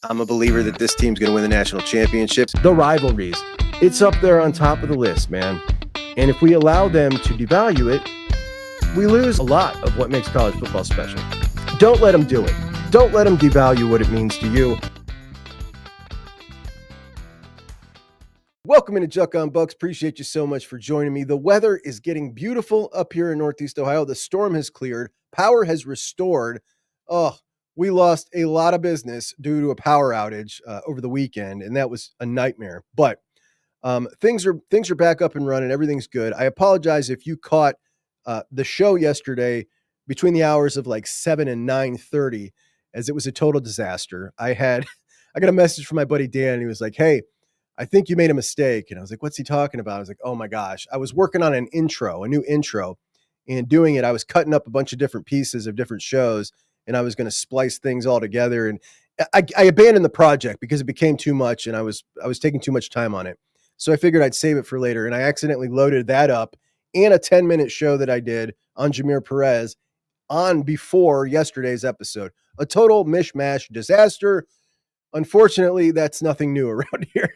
I'm a believer that this team's going to win the national championships. The rivalries, it's up there on top of the list, man. And if we allow them to devalue it, we lose a lot of what makes college football special. Don't let them do it. Don't let them devalue what it means to you. Welcome into JUCK on Bucks. Appreciate you so much for joining me. The weather is getting beautiful up here in Northeast Ohio. The storm has cleared. Power has restored. Oh, we lost a lot of business due to a power outage over the weekend, and that was a nightmare. But things are back up and running. Everything's good. I apologize if you caught the show yesterday between the hours of like 7 and 9:30, as it was a total disaster. I got a message from my buddy Dan, and he was like, "Hey, I think you made a mistake." And I was like, "What's he talking about?" I was like, "Oh my gosh." I was working on a new intro, and doing it, I was cutting up a bunch of different pieces of different shows, and I was going to splice things all together. And I abandoned the project because it became too much, and I was taking too much time on it. So I figured I'd save it for later, and I accidentally loaded that up and a 10-minute show that I did on Jameer Perez on before yesterday's episode. A total mishmash disaster. Unfortunately, that's nothing new around here.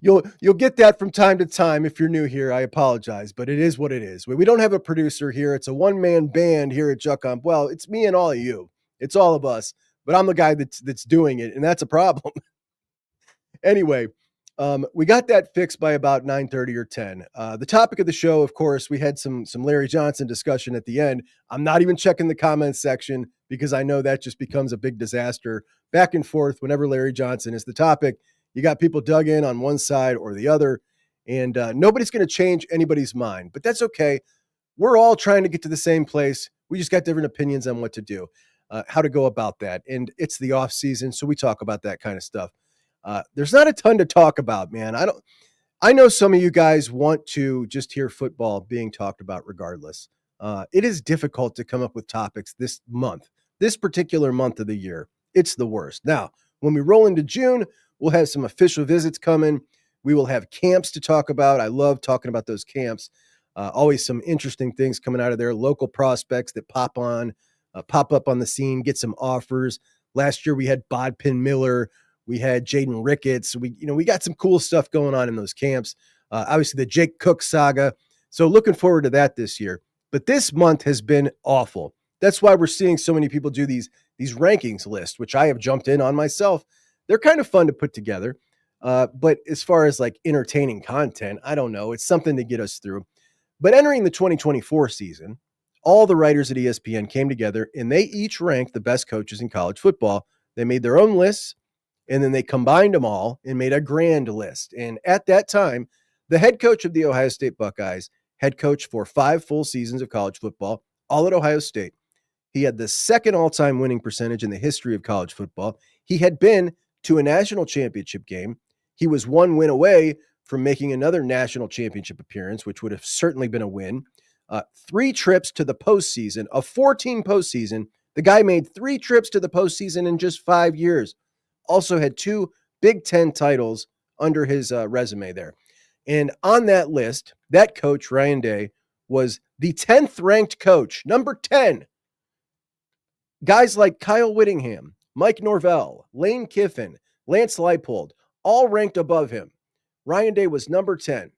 You'll get that from time to time if you're new here. I apologize, but it is what it is. We don't have a producer here. It's a one-man band here at JUCK on. Well, it's me and all of you. It's all of us, but I'm the guy that's doing it, and that's a problem. Anyway, we got that fixed by about 9:30 or 10. The topic of the show, of course, we had some Larry Johnson discussion at the end. I'm not even checking the comments section because I know that just becomes a big disaster back and forth whenever Larry Johnson is the topic. You got people dug in on one side or the other, and nobody's going to change anybody's mind, but that's okay. We're all trying to get to the same place. We just got different opinions on what to do, how to go about that. And it's the off season, so we talk about that kind of stuff. There's not a ton to talk about, man. I know some of you guys want to just hear football being talked about regardless. It is difficult to come up with topics this particular month of the year. It's the worst. Now, when we roll into June, we'll have some official visits coming. We will have camps to talk about. I love talking about those camps. Always some interesting things coming out of there. Local prospects that pop up on the scene, get some offers. Last year we had Bodpin Miller. We had Jaden Ricketts. We got some cool stuff going on in those camps. Obviously the Jake Cook saga. So looking forward to that this year. But this month has been awful. That's why we're seeing so many people do these rankings lists, which I have jumped in on myself. They're kind of fun to put together. But as far as like entertaining content, I don't know. It's something to get us through. But entering the 2024 season, all the writers at ESPN came together and they each ranked the best coaches in college football. They made their own lists, and then they combined them all and made a grand list. And at that time, the head coach of the Ohio State Buckeyes, head coach for 5 full seasons of college football, all at Ohio State. He had the second all-time winning percentage in the history of college football. He had been to a national championship game. He was 1 win away from making another national championship appearance, which would have certainly been a win. 3 trips to the postseason, a 14 postseason. The guy made 3 trips to the postseason in just 5 years. Also had 2 Big Ten titles under his resume there. And on that list, that coach, Ryan Day, was the 10th ranked coach, number 10. Guys like Kyle Whittingham, Mike Norvell, Lane Kiffin, Lance Leipold, all ranked above him. Ryan Day was number 10.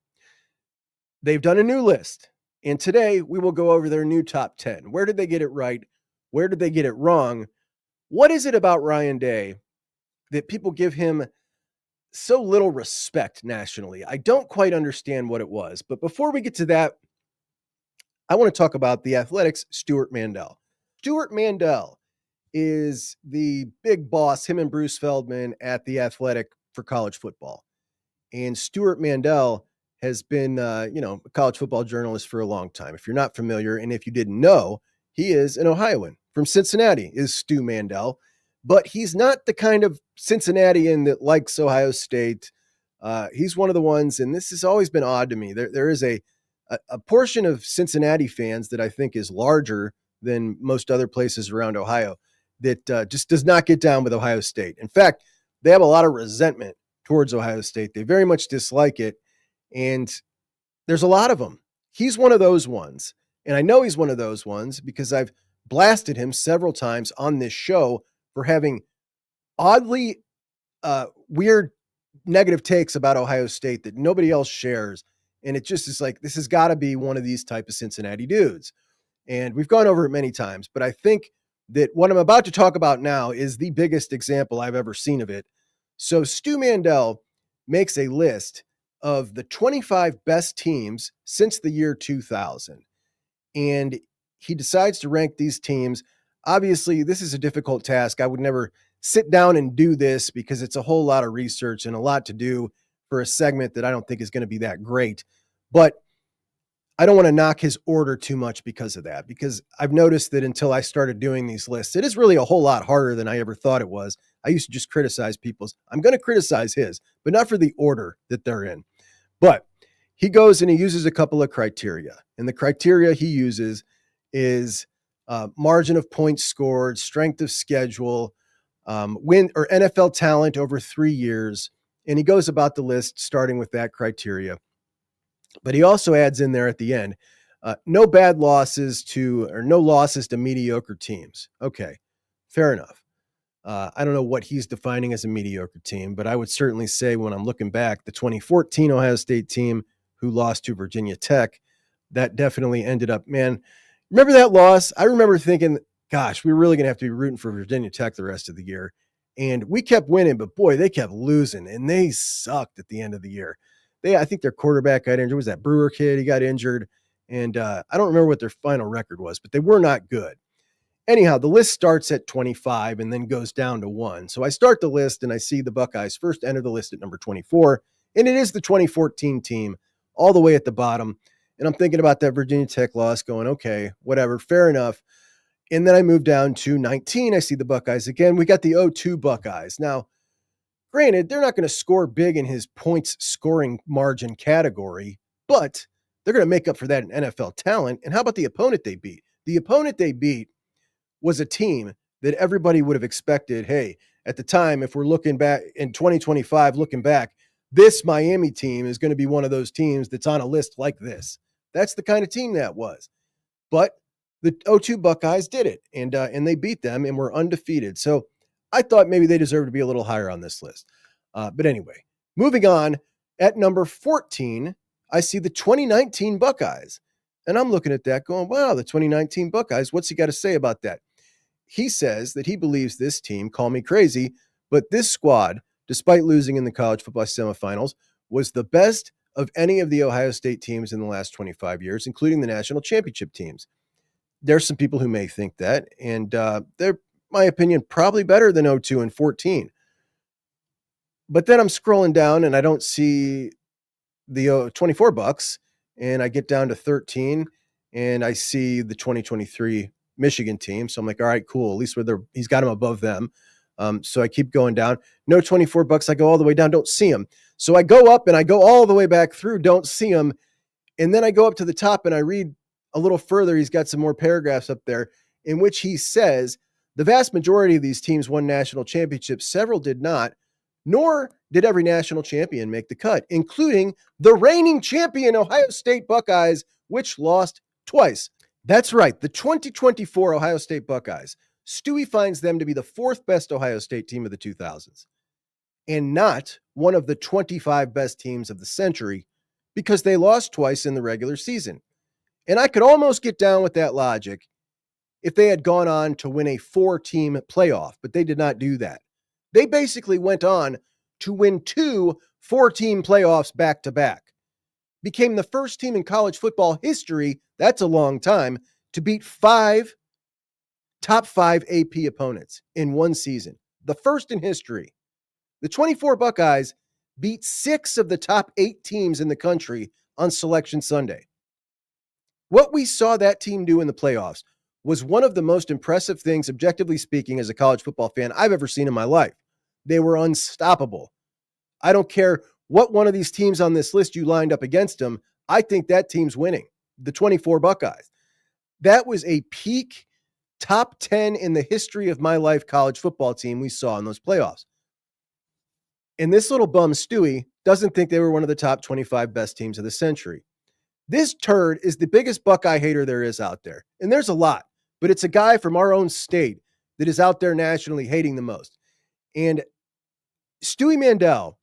They've done a new list, and today we will go over their new top 10. Where did they get it right? Where did they get it wrong? What is it about Ryan Day that people give him so little respect nationally? I don't quite understand what it was, but before we get to that, I want to talk about the Athletics' Stuart Mandel. Stuart Mandel is the big boss, him and Bruce Feldman at the Athletic for college football. And Stuart Mandel has been, a college football journalist for a long time. If you're not familiar, and if you didn't know, he is an Ohioan from Cincinnati, is Stu Mandel. But he's not the kind of Cincinnatian that likes Ohio State. He's one of the ones, and this has always been odd to me. There is a portion of Cincinnati fans that I think is larger than most other places around Ohio that just does not get down with Ohio State. In fact, they have a lot of resentment towards Ohio State. They very much dislike it, and there's a lot of them. He's one of those ones, and I know he's one of those ones because I've blasted him several times on this show for having oddly weird negative takes about Ohio State that nobody else shares. And it just is like, this has got to be one of these type of Cincinnati dudes. And we've gone over it many times, but I think that what I'm about to talk about now is the biggest example I've ever seen of it. So Stu Mandel makes a list of the 25 best teams since the year 2000. And he decides to rank these teams. Obviously, this is a difficult task. I would never sit down and do this because it's a whole lot of research and a lot to do for a segment that I don't think is going to be that great. But I don't want to knock his order too much because of that, because I've noticed that until I started doing these lists, it is really a whole lot harder than I ever thought it was. I used to just criticize people's. I'm going to criticize his, but not for the order that they're in. But he goes and he uses a couple of criteria. And the criteria he uses is margin of points scored, strength of schedule, win or NFL talent over 3 years. And he goes about the list starting with that criteria. But he also adds in there at the end, no losses to mediocre teams. Okay, fair enough. I don't know what he's defining as a mediocre team, but I would certainly say when I'm looking back, the 2014 Ohio State team who lost to Virginia Tech, that definitely ended up, man, remember that loss? I remember thinking, gosh, we're really going to have to be rooting for Virginia Tech the rest of the year. And we kept winning, but boy, they kept losing and they sucked at the end of the year. I think their quarterback got injured. Was that Brewer kid? He got injured. And I don't remember what their final record was, but they were not good. Anyhow, the list starts at 25 and then goes down to 1. So I start the list and I see the Buckeyes first enter the list at number 24. And it is the 2014 team all the way at the bottom. And I'm thinking about that Virginia Tech loss going, okay, whatever, fair enough. And then I move down to 19. I see the Buckeyes again. We got the 0-2 Buckeyes. Now, granted, they're not going to score big in his points scoring margin category, but they're going to make up for that in NFL talent. And how about the opponent they beat? The opponent they beat was a team that everybody would have expected, hey, at the time, if we're looking back in 2025, looking back, this Miami team is going to be one of those teams that's on a list like this. That's the kind of team that was. But the 0-2 Buckeyes did it, and they beat them and were undefeated. So I thought maybe they deserve to be a little higher on this list. But anyway, moving on, at number 14, I see the 2019 Buckeyes. And I'm looking at that going, wow, the 2019 Buckeyes, what's he got to say about that? He says that he believes this team, call me crazy, but this squad, despite losing in the college football semifinals, was the best of any of the Ohio State teams in the last 25 years, including the national championship teams. There's some people who may think that, and they're, my opinion, probably better than 0-2 and 14. But then I'm scrolling down and I don't see the 24 Bucks, and I get down to 13 and I see the 2023 Michigan team. So I'm like, all right, cool. At least he's got them above them. So I keep going down. No 24 Bucks. I go all the way down. Don't see them. So I go up and I go all the way back through. Don't see them. And then I go up to the top and I read a little further. He's got some more paragraphs up there in which he says the vast majority of these teams won national championships. Several did not, nor did every national champion make the cut, including the reigning champion Ohio State Buckeyes, which lost twice. That's right, the 2024 Ohio State Buckeyes. Stewie finds them to be the fourth best Ohio State team of the 2000s and not one of the 25 best teams of the century because they lost twice in the regular season. And I could almost get down with that logic if they had gone on to win a 4-team playoff, but they did not do that. They basically went on to win 2 4-team playoffs back-to-back. Became the first team in college football history, that's a long time, to beat 5 top 5 AP opponents in one season. The first in history. The 24 Buckeyes beat 6 of the top 8 teams in the country on Selection Sunday. What we saw that team do in the playoffs was one of the most impressive things, objectively speaking, as a college football fan I've ever seen in my life. They were unstoppable. I don't care what one of these teams on this list you lined up against them. I think that team's winning, the 24 Buckeyes. That was a peak top 10 in the history of my life college football team we saw in those playoffs. And this little bum Stewie doesn't think they were one of the top 25 best teams of the century. This turd is the biggest Buckeye hater there is out there. And there's a lot, but it's a guy from our own state that is out there nationally hating the most. And Stewie Mandel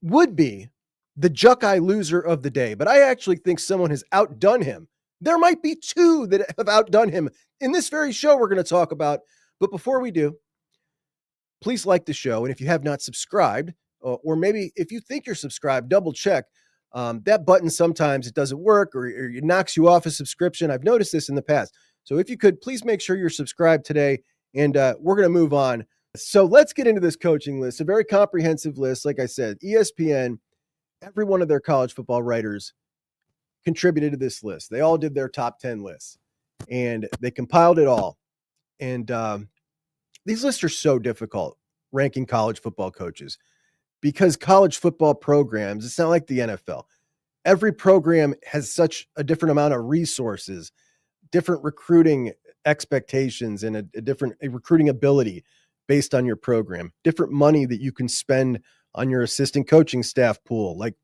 would be the JUCK loser of the day, but I actually think someone has outdone him. There might be two that have outdone him in this very show we're going to talk about. But before we do, please like the show. And if you have not subscribed, or maybe if you think you're subscribed, double check. That button, sometimes it doesn't work or it knocks you off a subscription. I've noticed this in the past. So if you could, please make sure you're subscribed today. And we're going to move on. So let's get into this coaching list, a very comprehensive list. Like I said, ESPN, every one of their college football writers contributed to this list. They all did their top 10 lists and they compiled it all. And these lists are so difficult, ranking college football coaches, because college football programs, it's not like the NFL. Every program has such a different amount of resources, different recruiting expectations, and a different recruiting ability based on your program, different money that you can spend on your assistant coaching staff pool. Like,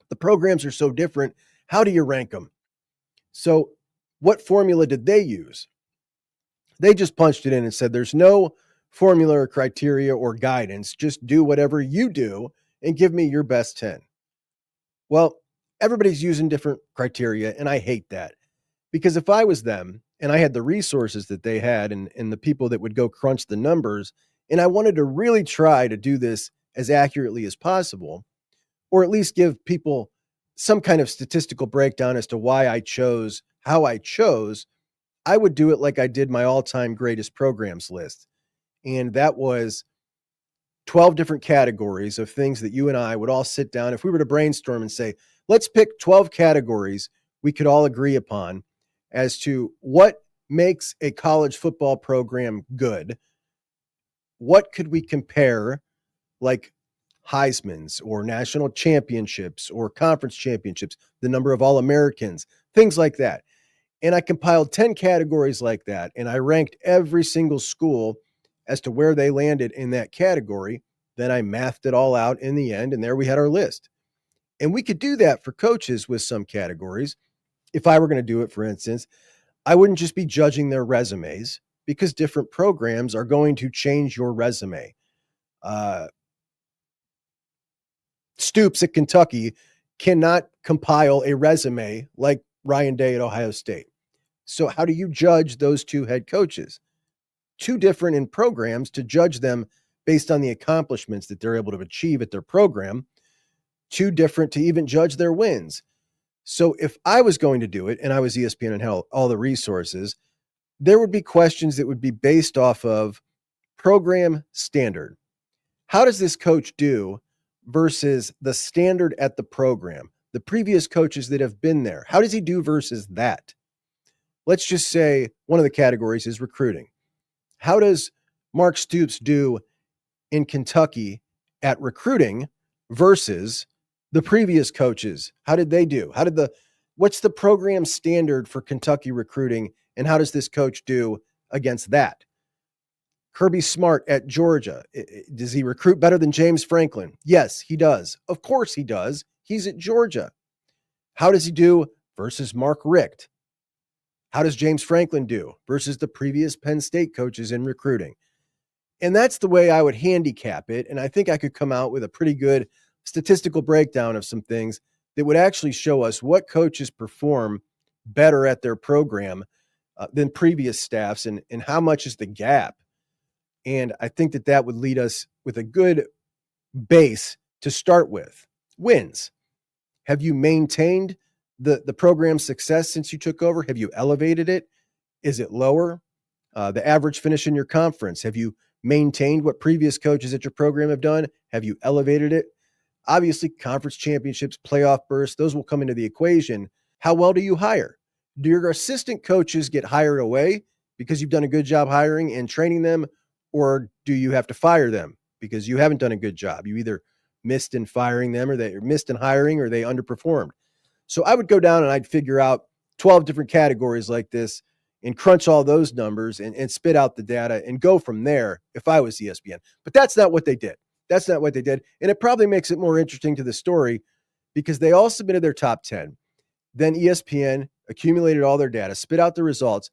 the programs are so different. How do you rank them? So what formula did they use? They just punched it in and said, there's no formula or criteria or guidance. Just do whatever you do and give me your best 10. Well, everybody's using different criteria, and I hate that. Because if I was them and I had the resources that they had and the people that would go crunch the numbers, and I wanted to really try to do this as accurately as possible, or at least give people some kind of statistical breakdown as to why I chose how I chose, I would do it like I did my all-time greatest programs list. And that was 12 different categories of things that you and I would all sit down. If we were to brainstorm and say, let's pick 12 categories we could all agree upon as to what makes a college football program good. What could we compare, like Heisman's or national championships or conference championships, the number of All-Americans, things like that. And I compiled 10 categories like that, and I ranked every single school as to where they landed in that category. Then I mathed it all out in the end, and there we had our list. And we could do that for coaches with some categories. If I were going to do it, for instance, I wouldn't just be judging their resumes, because different programs are going to change your resume. Stoops at Kentucky cannot compile a resume like Ryan Day at Ohio State. So how do you judge those two head coaches? Two different in programs to judge them based on the accomplishments that they're able to achieve at their program. Two different to even judge their wins. So if I was going to do it and I was ESPN and had all the resources, there would be questions that would be based off of program standard. How does this coach do versus the standard at the program? The previous coaches that have been there, how does he do versus that? Let's just say one of the categories is recruiting. How does Mark Stoops do in Kentucky at recruiting versus the previous coaches? How did they do? What's the program standard for Kentucky recruiting, and how does this coach do against that? Kirby Smart at Georgia. Does he recruit better than James Franklin? Yes, he does. Of course he does. He's at Georgia. How does he do versus Mark Richt? How does James Franklin do versus the previous Penn State coaches in recruiting? And that's the way I would handicap it. And I think I could come out with a pretty good statistical breakdown of some things that would actually show us what coaches perform better at their program than previous staffs, and how much is the gap. And I think that would lead us with a good base to start with. Wins. Have you maintained the program's success since you took over? Have you elevated it? Is it lower? The average finish in your conference. Have you maintained what previous coaches at your program have done? Have you elevated it? Obviously, conference championships, playoff bursts, those will come into the equation. How well do you hire? Do your assistant coaches get hired away because you've done a good job hiring and training them? Or do you have to fire them because you haven't done a good job? You either missed in firing them, or they missed in hiring, or they underperformed. So I would go down and I'd figure out 12 different categories like this and crunch all those numbers and spit out the data and go from there if I was ESPN. But that's not what they did. That's not what they did. And it probably makes it more interesting to the story because they all submitted their top 10. Then ESPN accumulated all their data, spit out the results,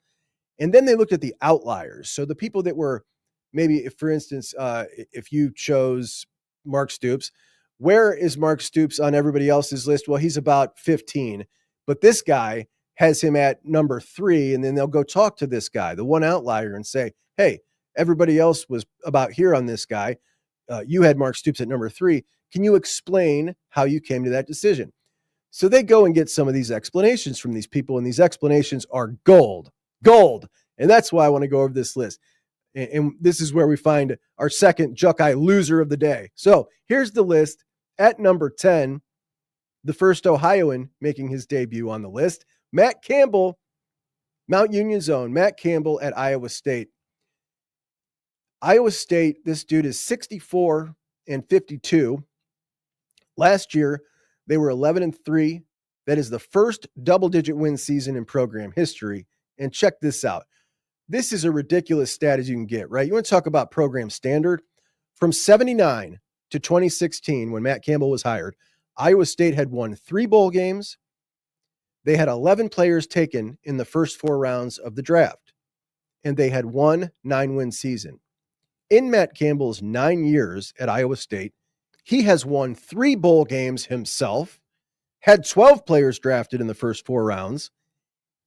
and then they looked at the outliers. So the people that were maybe if, for instance, if you chose Mark Stoops, where is Mark Stoops on everybody else's list? Well, he's about 15, but this guy has him at number 3. And then they'll go talk to this guy, the one outlier, and say, hey, everybody else was about here on this guy. You had Mark Stoops at number 3. Can you explain how you came to that decision? So they go and get some of these explanations from these people, and these explanations are gold. And that's why I want to go over this list. And this is where we find our second JUCK loser of the day. So here's the list. At number 10, the first Ohioan making his debut on the list, Matt Campbell, Mount Union's own Matt Campbell at Iowa State. Iowa State, this dude is 64-52. Last year, they were 11-3. That is the first double-digit win season in program history. And check this out. This is a ridiculous stat as you can get, right? You want to talk about program standard? From 79 to 2016, when Matt Campbell was hired, Iowa State had won 3 bowl games. They had 11 players taken in the first 4 rounds of the draft, and they had won 9-win season. In Matt Campbell's 9 years at Iowa State, he has won 3 bowl games himself, had 12 players drafted in the first 4 rounds,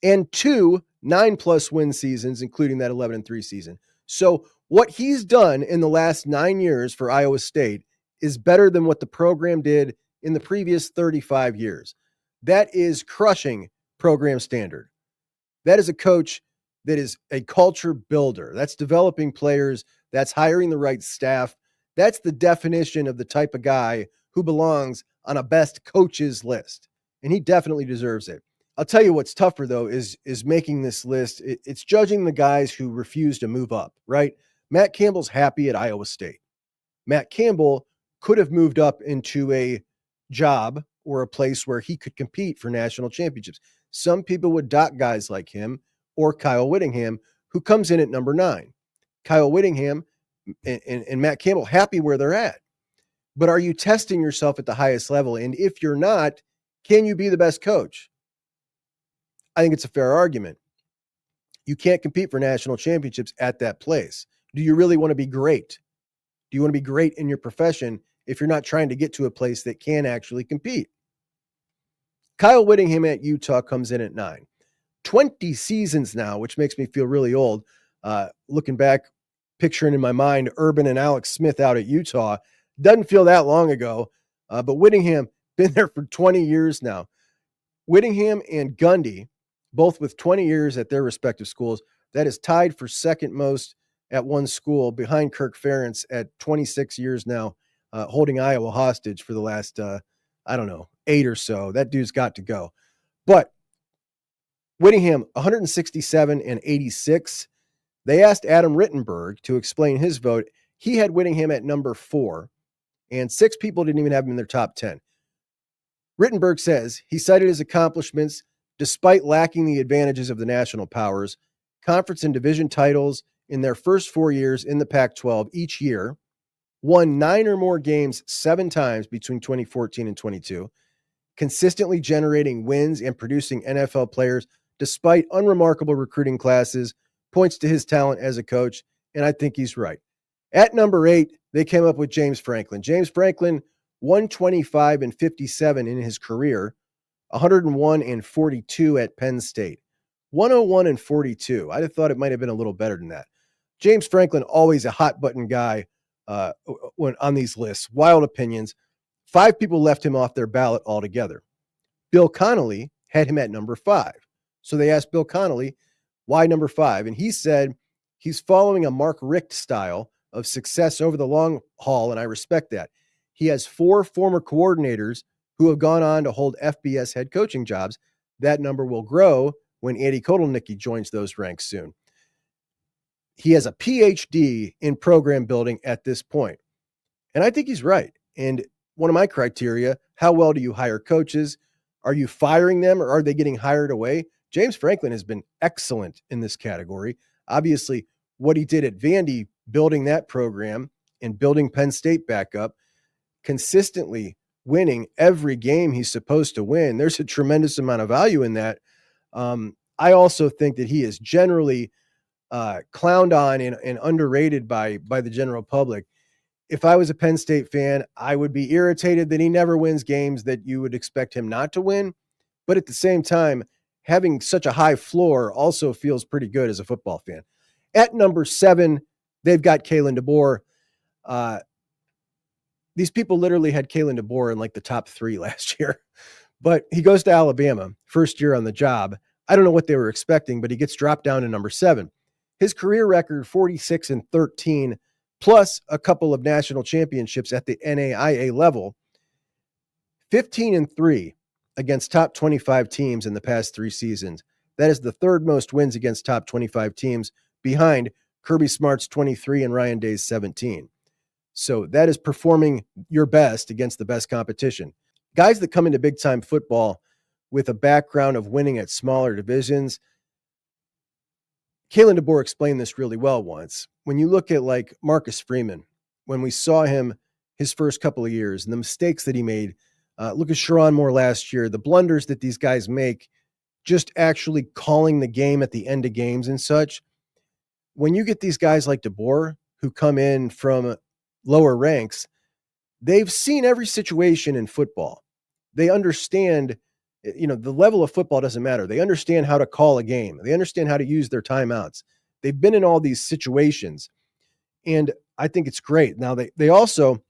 and 2 9+ win seasons, including that 11-3 season. So what he's done in the last 9 years for Iowa State is better than what the program did in the previous 35 years. That is crushing program standard. That is a coach that is a culture builder. That's developing players. That's hiring the right staff. That's the definition of the type of guy who belongs on a best coaches list. And he definitely deserves it. I'll tell you what's tougher, though, is making this list. It's judging the guys who refuse to move up, right? Matt Campbell's happy at Iowa State. Matt Campbell could have moved up into a job or a place where he could compete for national championships. Some people would dock guys like him or Kyle Whittingham, who comes in at number 9. Kyle Whittingham and Matt Campbell happy where they're at. But are you testing yourself at the highest level? And if you're not, can you be the best coach? I think it's a fair argument. You can't compete for national championships at that place. Do you really want to be great? Do you want to be great in your profession if you're not trying to get to a place that can actually compete? Kyle Whittingham at Utah comes in at 9. 20 seasons now, which makes me feel really old. Looking back, picturing in my mind Urban and Alex Smith out at Utah. Doesn't feel that long ago, but Whittingham been there for 20 years now. Whittingham and Gundy, both with 20 years at their respective schools, that is tied for second most at one school behind Kirk Ferentz at 26 years now, holding Iowa hostage for the last, 8 or so. That dude's got to go. But Whittingham, 167-86. They asked Adam Rittenberg to explain his vote. He had Whittingham at number 4, and 6 people didn't even have him in their top 10. Rittenberg says he cited his accomplishments despite lacking the advantages of the national powers, conference and division titles in their first 4 years in the Pac-12 each year, won 9 or more games 7 times between 2014 and 22, consistently generating wins and producing NFL players despite unremarkable recruiting classes, points to his talent as a coach, and I think he's right. At number 8, they came up with James Franklin. James Franklin, 125-57 in his career, 101-42 at Penn State. 101-42. I'd have thought it might have been a little better than that. James Franklin, always a hot button guy when on these lists. Wild opinions. 5 people left him off their ballot altogether. Bill Connolly had him at number 5. So they asked Bill Connolly, why number 5? And he said he's following a Mark Richt style of success over the long haul, and I respect that. He has 4 former coordinators who have gone on to hold FBS head coaching jobs. That number will grow when Andy Kotelnicki joins those ranks soon. He has a PhD in program building at this point. And I think he's right. And one of my criteria, how well do you hire coaches? Are you firing them or are they getting hired away? James Franklin has been excellent in this category. Obviously, what he did at Vandy, building that program and building Penn State back up, consistently winning every game he's supposed to win. There's a tremendous amount of value in that. I also think that he is generally clowned on and underrated by the general public. If I was a Penn State fan, I would be irritated that he never wins games that you would expect him not to win. But at the same time, having such a high floor also feels pretty good as a football fan. At number 7, they've got Kalen DeBoer. These people literally had Kalen DeBoer in like the top 3 last year, but he goes to Alabama, first year on the job. I don't know what they were expecting, but he gets dropped down to number 7. His career record, 46-13, plus a couple of national championships at the NAIA level, 15-3 against top 25 teams in the past 3 seasons. That is the 3rd most wins against top 25 teams, behind Kirby Smart's 23 and Ryan Day's 17. So that is performing your best against the best competition. Guys that come into big-time football with a background of winning at smaller divisions, Kalen DeBoer explained this really well once. When you look at like Marcus Freeman, when we saw him his first couple of years and the mistakes that he made, look at Sherrone Moore last year, the blunders that these guys make, just actually calling the game at the end of games and such. When you get these guys like DeBoer who come in from lower ranks, they've seen every situation in football. They understand, the level of football doesn't matter. They understand how to call a game. They understand how to use their timeouts. They've been in all these situations, and I think it's great. Now, they also,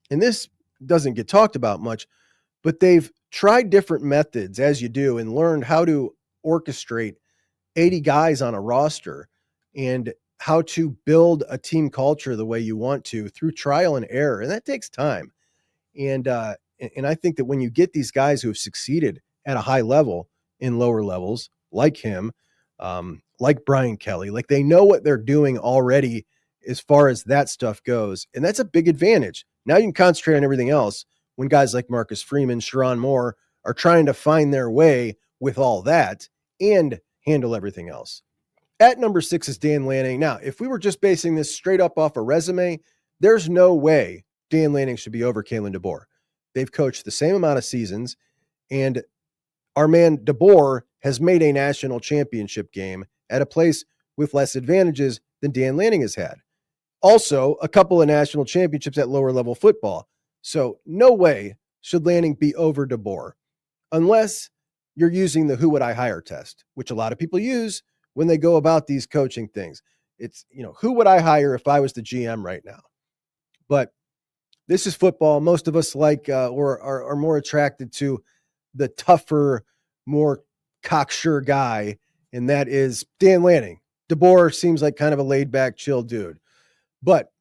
and this doesn't get talked about much, but they've tried different methods, as you do, and learned how to orchestrate 80 guys on a roster and how to build a team culture the way you want to through trial and error. And that takes time. And I think that when you get these guys who have succeeded at a high level in lower levels, like him, like Brian Kelly, like they know what they're doing already as far as that stuff goes. And that's a big advantage. Now you can concentrate on everything else when guys like Marcus Freeman, Sherrone Moore are trying to find their way with all that and handle everything else. At number 6 is Dan Lanning. Now, if we were just basing this straight up off a resume, there's no way Dan Lanning should be over Kalen DeBoer. They've coached the same amount of seasons, and our man DeBoer has made a national championship game at a place with less advantages than Dan Lanning has had. Also, a couple of national championships at lower level football. So no way should Lanning be over DeBoer, unless you're using the who would I hire test, which a lot of people use when they go about these coaching things. It's, who would I hire if I was the GM right now? But this is football. Most of us like or are more attracted to the tougher, more cocksure guy, and that is Dan Lanning. DeBoer seems like kind of a laid-back, chill dude. But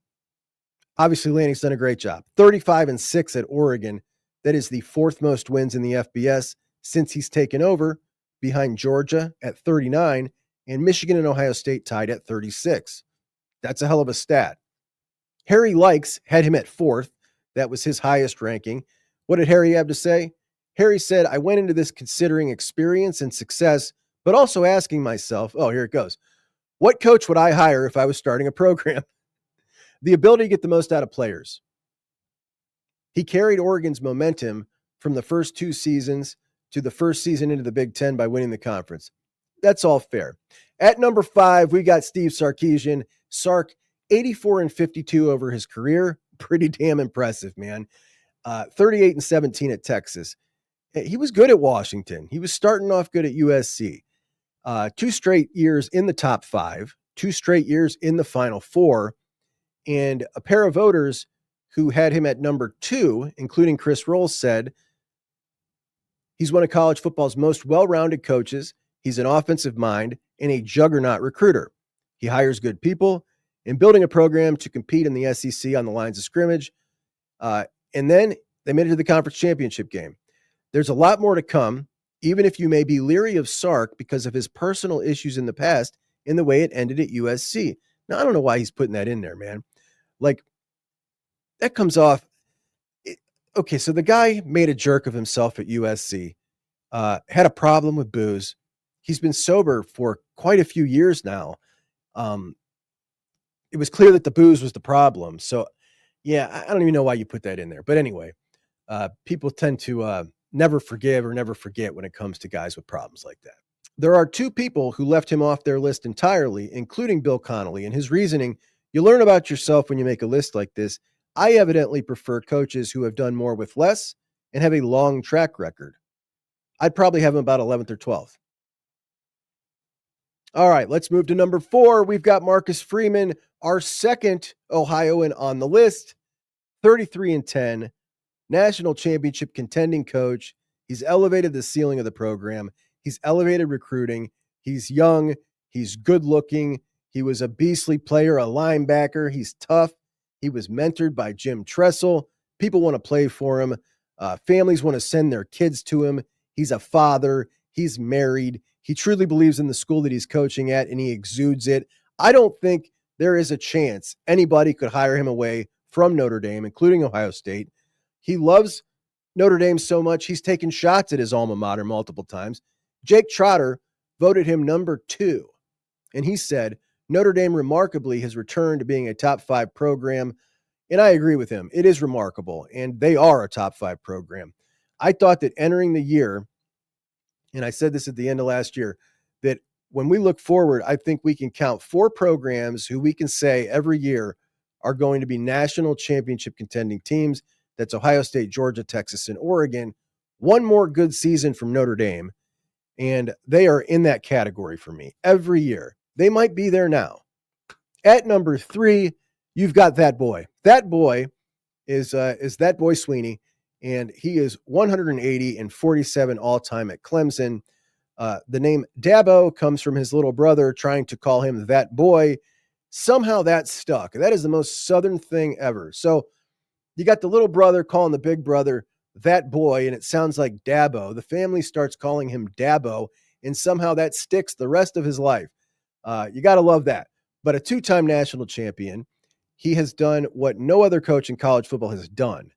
obviously Lanning's done a great job. 35-6 at Oregon. That is the 4th most wins in the FBS since he's taken over, behind Georgia at 39 and Michigan and Ohio State tied at 36. That's a hell of a stat. Harry Likes had him at 4th. That was his highest ranking. What did Harry have to say? Harry said, I went into this considering experience and success, but also asking myself, here it goes. What coach would I hire if I was starting a program? The ability to get the most out of players. He carried Oregon's momentum from the first 2 seasons to the first season into the Big Ten by winning the conference. That's all fair. At number 5, we got Steve Sarkisian. Sark, 84-52 over his career. Pretty damn impressive, man. 38-17 at Texas. He was good at Washington. He was starting off good at USC. 2 straight years in the top 5, 2 straight years in the Final Four, and a pair of voters who had him at number 2, including Chris Rolls, said he's one of college football's most well-rounded coaches. He's an offensive mind and a juggernaut recruiter. He hires good people and building a program to compete in the SEC on the lines of scrimmage. And then they made it to the conference championship game. There's a lot more to come, even if you may be leery of Sark because of his personal issues in the past and the way it ended at USC. Now, I don't know why he's putting that in there, man. Like, that comes off. Okay, so the guy made a jerk of himself at USC, had a problem with booze. He's been sober for quite a few years now. It was clear that the booze was the problem. So, yeah, I don't even know why you put that in there. But anyway, people tend to never forgive or never forget when it comes to guys with problems like that. There are two people who left him off their list entirely, including Bill Connolly, and his reasoning, you learn about yourself when you make a list like this. I evidently prefer coaches who have done more with less and have a long track record. I'd probably have him about 11th or 12th. All right, let's move to number 4. We've got Marcus Freeman, our second Ohioan on the list, 33-10, national championship contending coach. He's elevated the ceiling of the program. He's elevated recruiting. He's young. He's good looking. He was a beastly player, a linebacker. He's tough. He was mentored by Jim Tressel. People want to play for him. Families want to send their kids to him. He's a father. He's married. He truly believes in the school that he's coaching at, and he exudes it. I don't think there is a chance anybody could hire him away from Notre Dame, including Ohio State. He loves Notre Dame so much, he's taken shots at his alma mater multiple times. Jake Trotter voted him number 2, and he said, Notre Dame remarkably has returned to being a top 5 program, and I agree with him. It is remarkable, and they are a top 5 program. I thought that entering the year, and I said this at the end of last year, that when we look forward, I think we can count 4 programs who we can say every year are going to be national championship contending teams. That's Ohio State, Georgia, Texas, and Oregon. One more good season from Notre Dame, and they are in that category for me every year. They might be there now. At number 3, you've got that boy. That boy is that boy Sweeney, and he is 180 and 47 all-time at Clemson. The name Dabo comes from his little brother trying to call him that boy. Somehow that stuck. That is the most Southern thing ever. So you got the little brother calling the big brother that boy, and it sounds like Dabo. The family starts calling him Dabo, and somehow that sticks the rest of his life. You got to love that. But a 2-time national champion, he has done what no other coach in college football has done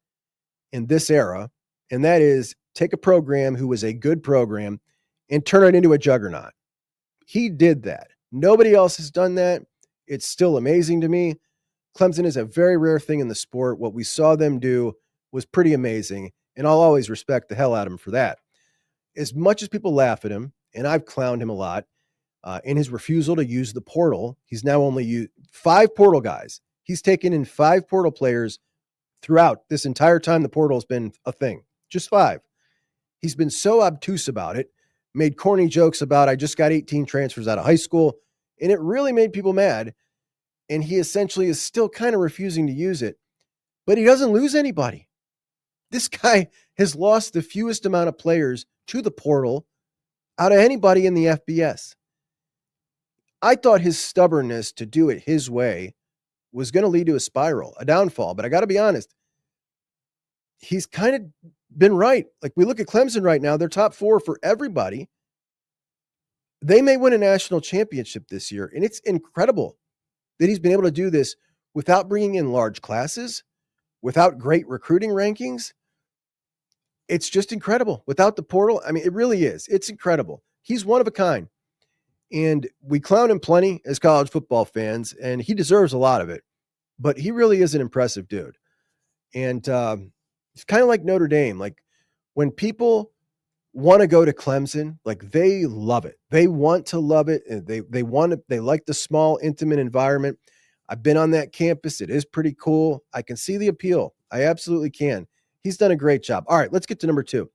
in this era, and that is take a program who was a good program and turn it into a juggernaut. He did that. Nobody else has done that. It's still amazing to me. Clemson is a very rare thing in the sport. What we saw them do was pretty amazing, and I'll always respect the hell out of him for that. As much as people laugh at him, and I've clowned him a lot, in his refusal to use the portal, he's now only used 5 portal guys. He's taken in 5 portal players throughout this entire time the portal has been a thing. Just 5. He's been so obtuse about it, made corny jokes about, I just got 18 transfers out of high school, and it really made people mad. And he essentially is still kind of refusing to use it, but he doesn't lose anybody. This guy has lost the fewest amount of players to the portal out of anybody in the FBS. I thought his stubbornness to do it his way was going to lead to a spiral, a downfall. But I got to be honest, he's kind of been right. Like, we look at Clemson right now, they're top 4 for everybody. They may win a national championship this year, and it's incredible that he's been able to do this without bringing in large classes, without great recruiting rankings. It's just incredible. Without the portal, I mean, it really is. It's incredible. He's one of a kind. And we clown him plenty as college football fans, and he deserves a lot of it. But he really is an impressive dude. And it's kind of like Notre Dame. Like, when people want to go to Clemson, like, they love it. They want to love it. And they like the small, intimate environment. I've been on that campus. It is pretty cool. I can see the appeal. I absolutely can. He's done a great job. All right, let's get to number 2.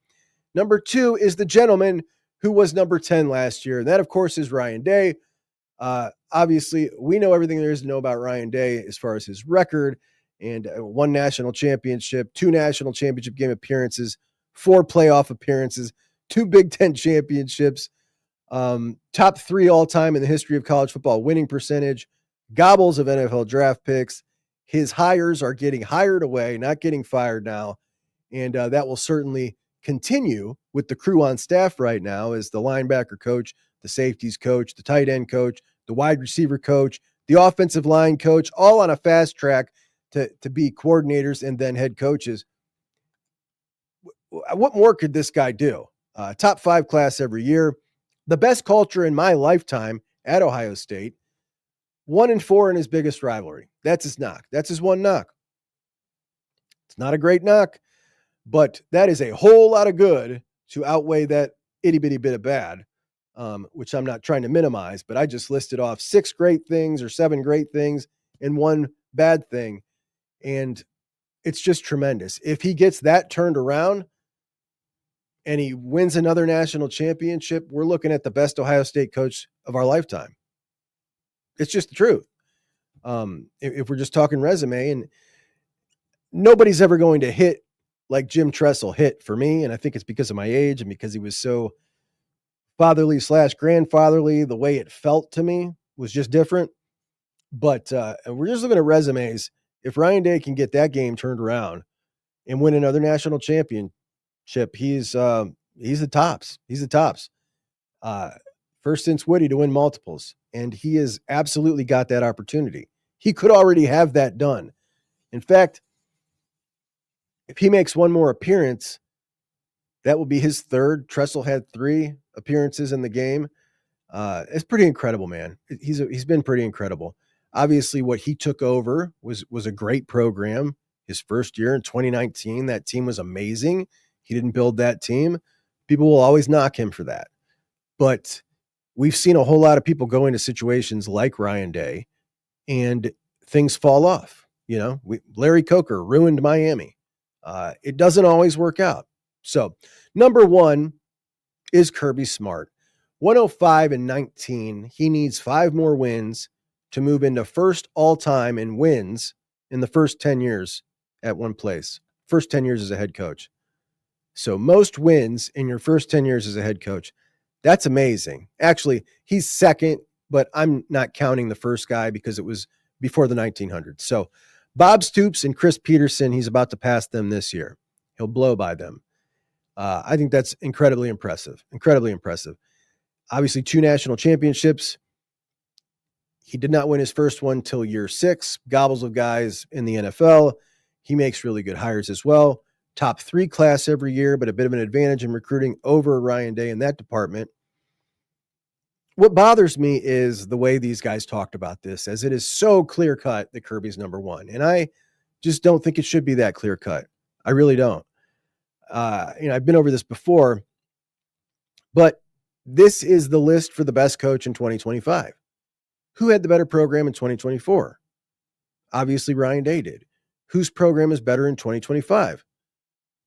Number 2 is the gentleman who was number 10 last year. And that, of course, is Ryan Day. Obviously, we know everything there is to know about Ryan Day as far as his record, and 1 national championship, 2 national championship game appearances, 4 playoff appearances, 2 Big Ten championships, top 3 all time in the history of college football winning percentage, gobbles of NFL draft picks. His hires are getting hired away, not getting fired now. And that will certainly continue with the crew on staff right now as the linebacker coach, the safeties coach, the tight end coach, the wide receiver coach, the offensive line coach, all on a fast track to be coordinators and then head coaches. What more could this guy do? Top 5 class every year. The best culture in my lifetime at Ohio State. 1-4 in his biggest rivalry. That's his knock. That's his one knock. It's not a great knock, but that is a whole lot of good to outweigh that itty bitty bit of bad. which I'm not trying to minimize, but I just listed off 6 great things or 7 great things and 1 bad thing. And it's just tremendous. If he gets that turned around and he wins another national championship, we're looking at the best Ohio State coach of our lifetime. It's just the truth. If we're just talking resume, and nobody's ever going to hit like Jim Tressel hit for me. And I think it's because of my age and because he was so fatherly / grandfatherly. The way it felt to me was just different. But we're just looking at resumes. If Ryan Day can get that game turned around and win another national championship, he's the tops. He's the tops. First since Woody to win multiples. And he has absolutely got that opportunity. He could already have that done. In fact, if he makes one more appearance, that will be his 3rd. Tressel had 3 appearances in the game. It's pretty incredible, man. He's been pretty incredible. Obviously, what he took over was a great program. His first year in 2019, that team was amazing. He didn't build that team. People will always knock him for that. But we've seen a whole lot of people go into situations like Ryan Day and things fall off. You know, Larry Coker ruined Miami. It doesn't always work out. So number 1 is Kirby Smart. 105-19. He needs 5 more wins to move into first all-time in wins in the first 10 years at one place. First 10 years as a head coach. So most wins in your first 10 years as a head coach. That's amazing. Actually, he's second, but I'm not counting the first guy because it was before the 1900s. So Bob Stoops and Chris Peterson, he's about to pass them this year. He'll blow by them. I think that's incredibly impressive. Incredibly impressive. Obviously, 2 national championships. He did not win his first one till year 6. Gobbles of guys in the NFL. He makes really good hires as well. Top 3 class every year, but a bit of an advantage in recruiting over Ryan Day in that department. What bothers me is the way these guys talked about this, as it is so clear cut that Kirby's number 1. And I just don't think it should be that clear cut. I really don't. I've been over this before, but this is the list for the best coach in 2025. Who had the better program in 2024? Obviously, Ryan Day did. Whose program is better in 2025?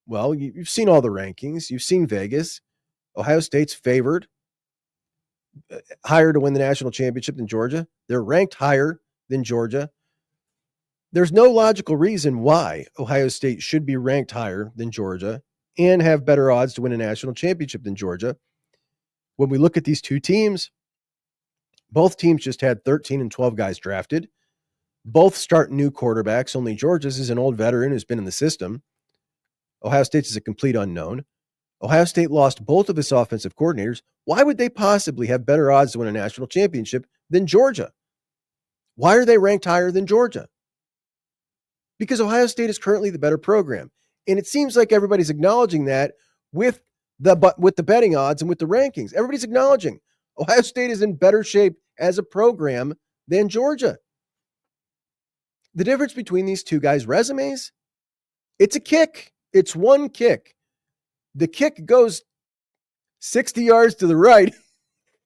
Well, you've seen all the rankings. You've seen Vegas. Ohio State's favored higher to win the national championship than Georgia. They're ranked higher than Georgia. There's no logical reason why Ohio State should be ranked higher than Georgia and have better odds to win a national championship than Georgia. When we look at these 2 teams, both teams just had 13 and 12 guys drafted. Both start new quarterbacks. Only Georgia's is an old veteran who's been in the system. Ohio State's is a complete unknown. Ohio State lost both of its offensive coordinators. Why would they possibly have better odds to win a national championship than Georgia? Why are they ranked higher than Georgia? Because Ohio State is currently the better program. And it seems like everybody's acknowledging that with the betting odds and with the rankings. Everybody's acknowledging Ohio State is in better shape as a program than Georgia. The difference between these 2 guys' resumes, it's a kick. It's 1 kick. The kick goes 60 yards to the right,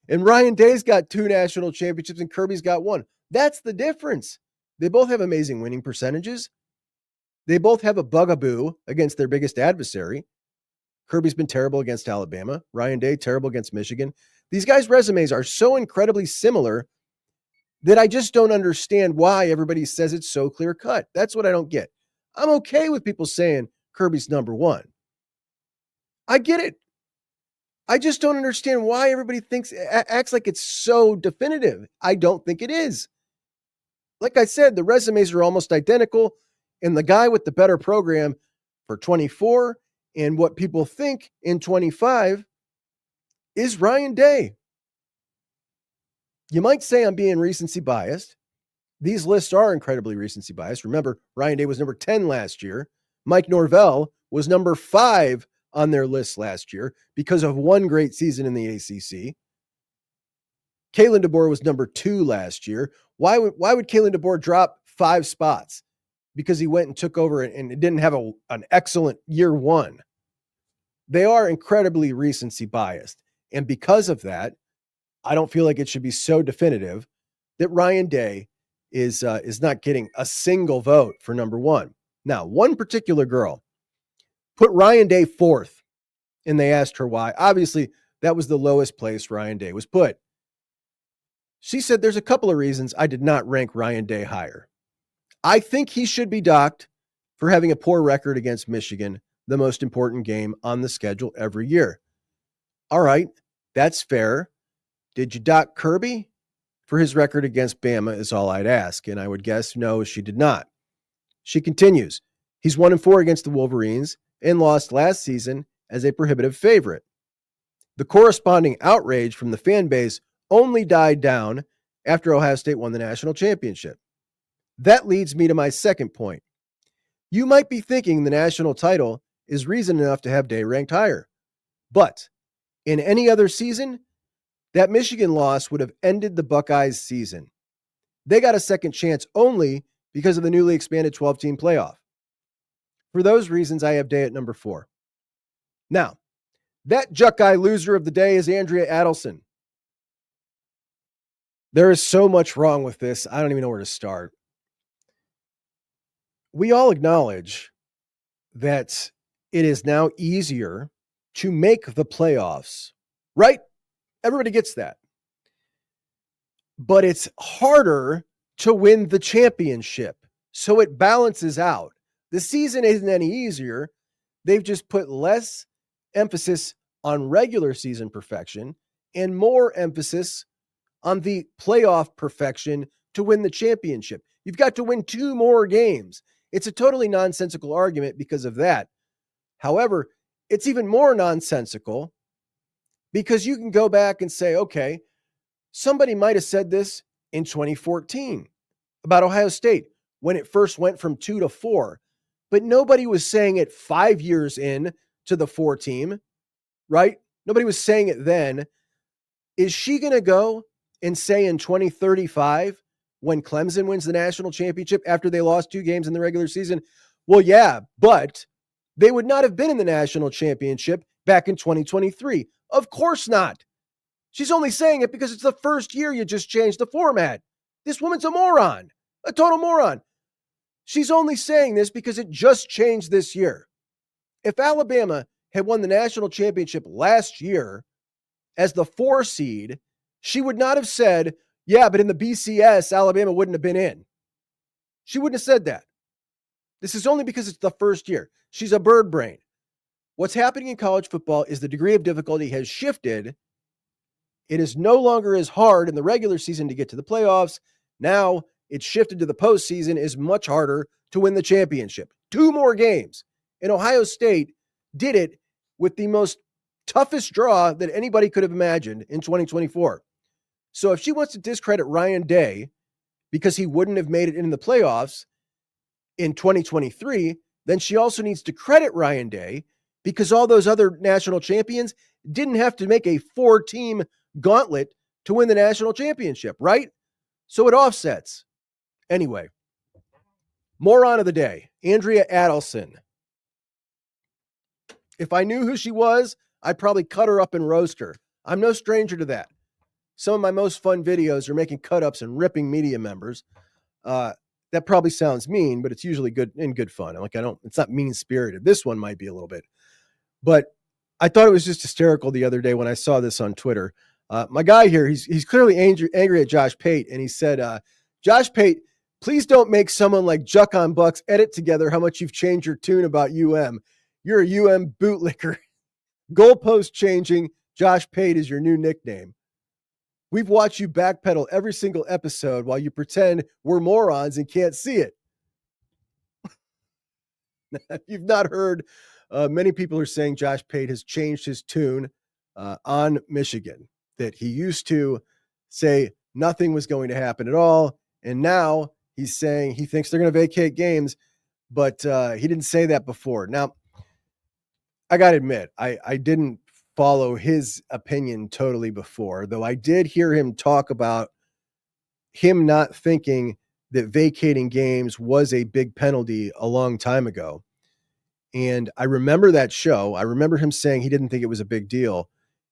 and Ryan Day's got 2 national championships and Kirby's got 1. That's the difference. They both have amazing winning percentages. They both have a bugaboo against their biggest adversary. Kirby's been terrible against Alabama. Ryan Day, terrible against Michigan. These guys' resumes are so incredibly similar that I just don't understand why everybody says it's so clear cut. That's what I don't get. I'm okay with people saying Kirby's number 1. I get it. I just don't understand why everybody acts like it's so definitive. I don't think it is. Like I said, the resumes are almost identical, and the guy with the better program for 24 and what people think in 25 is Ryan Day. You might say I'm being recency biased. These lists are incredibly recency biased. Remember, Ryan Day was number 10 last year. Mike Norvell was number 5 on their list last year because of one great season in the ACC. Kalen DeBoer was number 2 last year. Why would Kalen DeBoer drop 5 spots? Because he went and took over and didn't have an excellent year 1. They are incredibly recency biased. And because of that, I don't feel like it should be so definitive that Ryan Day is not getting a single vote for number one. Now, one particular girl put Ryan Day fourth, and they asked her why. Obviously, that was the lowest place Ryan Day was put. She said, there's a couple of reasons I did not rank Ryan Day higher. I think he should be docked for having a poor record against Michigan, the most important game on the schedule every year. All right, that's fair. Did you dock Kirby for his record against Bama is all I'd ask. And I would guess no, she did not. She continues. He's 1-4 against the Wolverines and lost last season as a prohibitive favorite. The corresponding outrage from the fan base only died down after Ohio State won the national championship. That leads me to my second point. You might be thinking the national title is reason enough to have Day ranked higher. But in any other season, that Michigan loss would have ended the Buckeyes' season. They got a second chance only because of the newly expanded 12-team playoff. For those reasons, I have Day at number 4. Now, that JUCK guy loser of the day is Andrea Adelson. There is so much wrong with this. I don't even know where to start. We all acknowledge that it is now easier to make the playoffs, right? Everybody gets that. But it's harder to win the championship. So it balances out. The season isn't any easier. They've just put less emphasis on regular season perfection and more emphasis on the playoff perfection to win the championship. You've got to win 2 more games. It's a totally nonsensical argument because of that. However, it's even more nonsensical because you can go back and say, okay, somebody might have said this in 2014 about Ohio State when it first went from 2 to 4, but nobody was saying it 5 years in to the 4 team, right? Nobody was saying it then. Is she going to go and say in 2035 when Clemson wins the national championship after they lost 2 games in the regular season, well, yeah, but they would not have been in the national championship back in 2023. Of course not. She's only saying it because it's the first year you just changed the format. This woman's a moron, a total moron. She's only saying this because it just changed this year. If Alabama had won the national championship last year as the 4 seed, she would not have said, yeah, but in the BCS, Alabama wouldn't have been in. She wouldn't have said that. This is only because it's the first year. She's a bird brain. What's happening in college football is the degree of difficulty has shifted. It is no longer as hard in the regular season to get to the playoffs. Now it's shifted to the postseason. Is much harder to win the championship. 2 more games. And Ohio State did it with the most toughest draw that anybody could have imagined in 2024. So if she wants to discredit Ryan Day because he wouldn't have made it in the playoffs in 2023, then she also needs to credit Ryan Day because all those other national champions didn't have to make a 4-team gauntlet to win the national championship, right? So it offsets. Anyway, moron of the day, Andrea Adelson. If I knew who she was, I'd probably cut her up and roast her. I'm no stranger to that. Some of my most fun videos are making cut-ups and ripping media members. That probably sounds mean, but it's usually good in good fun. It's not mean-spirited. This one might be a little bit. But I thought it was just hysterical the other day when I saw this on Twitter. My guy here, he's clearly angry at Josh Pate, and he said, Josh Pate, please don't make someone like JUCK on Bucks edit together how much you've changed your tune about UM. You're a UM bootlicker. Goalpost changing, Josh Pate is your new nickname. We've watched you backpedal every single episode while you pretend we're morons and can't see it. If you've not heard, many people are saying Josh Pate has changed his tune on Michigan, that he used to say nothing was going to happen at all. And now he's saying he thinks they're going to vacate games, but he didn't say that before. Now, I got to admit, I didn't follow his opinion totally before, though I did hear him talk about him not thinking that vacating games was a big penalty a long time ago. And I remember that show. I remember him saying he didn't think it was a big deal.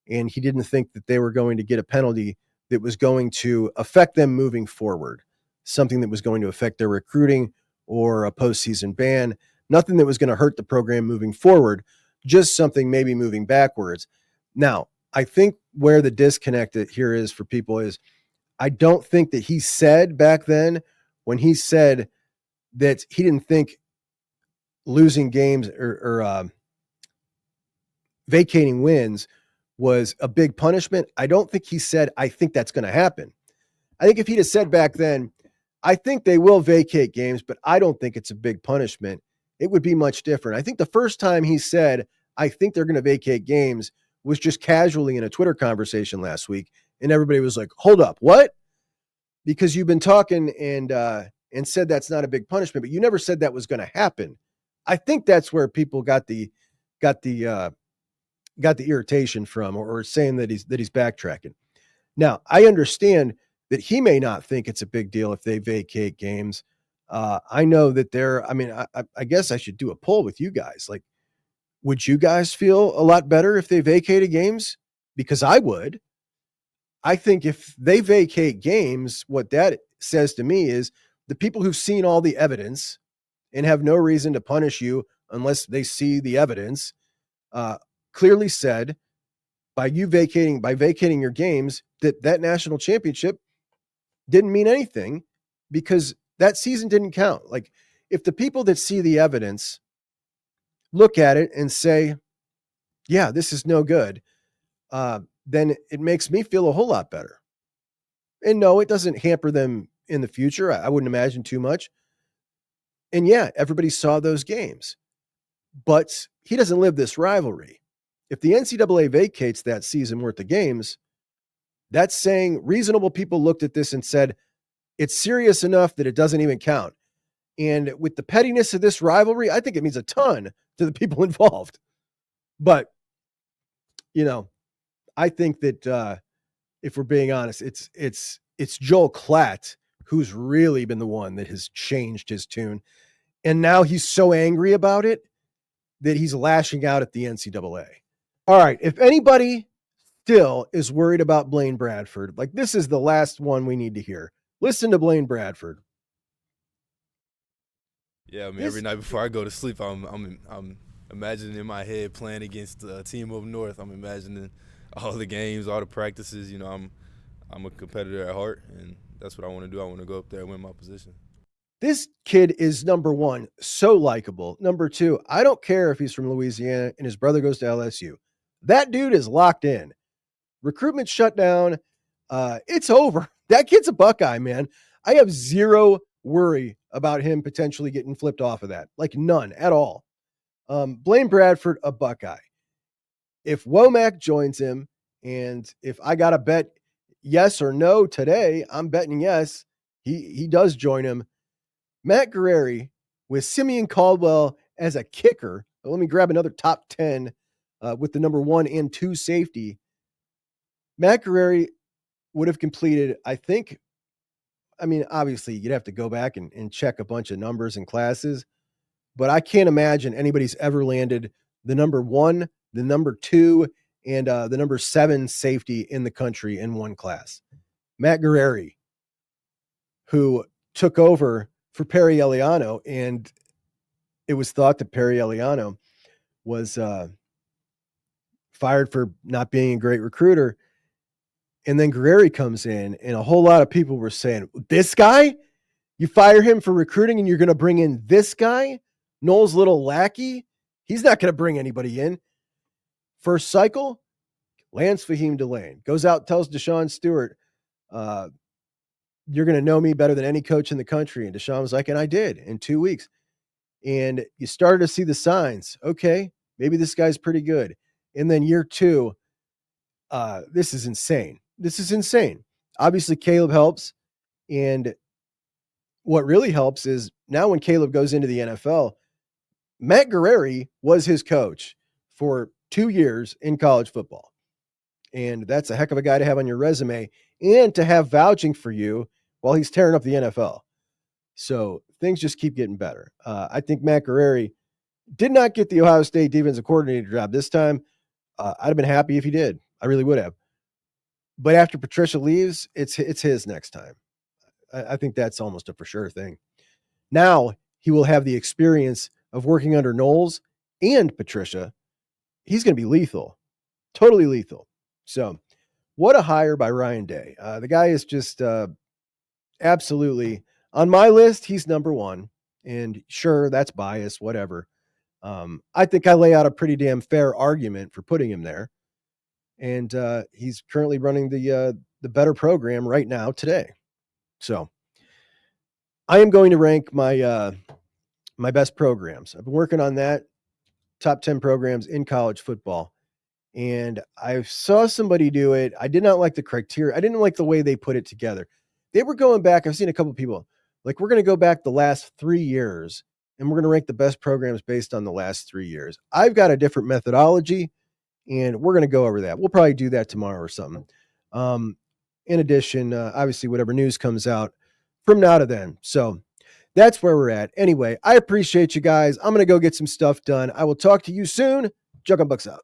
and he didn't think that they were going to get a penalty that was going to affect them moving forward, something that was going to affect their recruiting or a postseason ban, nothing that was going to hurt the program moving forward, just something maybe moving backwards. Now, I think where the disconnect here is for people is I don't think that he said back then when he said that he didn't think losing games or vacating wins was a big punishment. I don't think he said, I think that's going to happen. I think if he'd have said back then, I think they will vacate games, but I don't think it's a big punishment, it would be much different. I think the first time he said, I think they're going to vacate games was just casually in a Twitter conversation last week. And everybody was like, hold up, what? Because you've been talking and said that's not a big punishment, but you never said that was going to happen. I think that's where people got the irritation from, or saying that he's backtracking. Now, I understand that he may not think it's a big deal if they vacate games. I know that I guess I should do a poll with you guys. Like, would you guys feel a lot better if they vacated games? Because I would. I think if they vacate games, what that says to me is the people who've seen all the evidence and have no reason to punish you unless they see the evidence, clearly said by vacating your games that national championship didn't mean anything because that season didn't count. Like, if the people that see the evidence look at it and say, yeah, this is no good, then it makes me feel a whole lot better. And no, it doesn't hamper them in the future. I wouldn't imagine too much. And yeah, everybody saw those games, but he doesn't live this rivalry. If the NCAA vacates that season worth of games, that's saying reasonable people looked at this and said, it's serious enough that it doesn't even count. And with the pettiness of this rivalry, I think it means a ton to the people involved. But, I think that if we're being honest, it's Joel Klatt who's really been the one that has changed his tune. And now he's so angry about it that he's lashing out at the NCAA. All right. If anybody still is worried about Blaine Bradford, like, this is the last one we need to hear. Listen to Blaine Bradford. Yeah, every night before I go to sleep, I'm imagining in my head playing against a team up north. I'm imagining all the games, all the practices. I'm a competitor at heart, and that's what I want to do. I want to go up there and win my position. This kid is, number one, so likable. Number two, I don't care if he's from Louisiana and his brother goes to LSU. That dude is locked in. Recruitment shut down. It's over. That kid's a Buckeye, man. I have zero worry about him potentially getting flipped off of that. Like, none at all. Blaine Bradford, a Buckeye. If Womack joins him, and if I got to bet yes or no today, I'm betting yes. He does join him. Matt Guerrieri with Simeon Caldwell as a kicker. Let me grab another top 10 with the number 1 and 2 safety. Matt Guerrieri would have completed, I think, obviously you'd have to go back and check a bunch of numbers and classes, but I can't imagine anybody's ever landed the number 1, the number 2, and the number 7 safety in the country in one class. Matt Guerrieri, who took over for Perry Eliano, and it was thought that Perry Eliano was fired for not being a great recruiter. And then Guerrieri comes in, and a whole lot of people were saying, this guy? You fire him for recruiting, and you're going to bring in this guy? Noel's little lackey? He's not going to bring anybody in. First cycle, lands Fahim Delane. Goes out, tells Deshaun Stewart, you're going to know me better than any coach in the country. And Deshaun was like, and I did in 2 weeks. And you started to see the signs. Okay, maybe this guy's pretty good. And then year 2, this is insane. This is insane. Obviously, Caleb helps. And what really helps is now when Caleb goes into the NFL, Matt Guerrieri was his coach for 2 years in college football. And that's a heck of a guy to have on your resume and to have vouching for you while he's tearing up the NFL. So things just keep getting better. I think Matt Guerrieri did not get the Ohio State defensive coordinator job this time. I'd have been happy if he did. I really would have. But after Patricia leaves, it's his next time. I think that's almost a for sure thing. Now he will have the experience of working under Knowles and Patricia. He's going to be lethal, totally lethal. So what a hire by Ryan Day. The guy is just absolutely on my list. He's number one, and sure, that's bias, whatever. I think I lay out a pretty damn fair argument for putting him there. And he's currently running the better program right now today. So I am going to rank my my best programs. I've been working on that, top 10 programs in college football. And I saw somebody do it. I did not like the criteria. I didn't like the way they put it together. They were going back. I've seen a couple of people like, we're going to go back the last 3 years and we're going to rank the best programs based on the last 3 years. I've got a different methodology and we're going to go over that. We'll probably do that tomorrow or something. In addition, obviously, whatever news comes out from now to then. So that's where we're at. Anyway, I appreciate you guys. I'm going to go get some stuff done. I will talk to you soon. JUCK on Bucks out.